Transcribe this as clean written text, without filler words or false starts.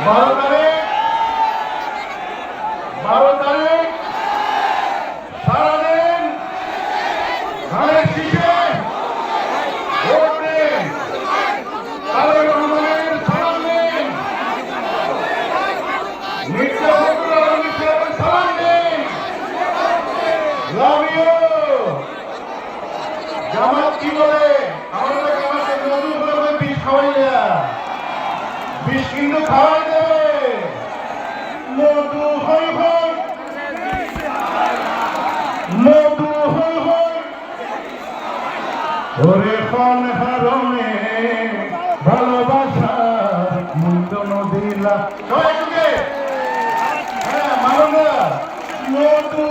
12 তারিখ 12 তারিখ সারাদিন ধানের শীষে ভোট দিন, তারেক রহমানের সালাম দিন, মির্জা ফখরুল ইসলামের সালাম দিন। Love you. জামাত কি বলে? আমাদের জামাতে নতুন করে বিষ খাওয়াই না, বিষ কিন্তু খাওয়াই দেবে। মধু হই হই, মধু হই হই, ওরে খন হারমে ভালোবাসার মূল্য নদিলা। সবাই একটু গে, হ্যাঁ মানো না। মধু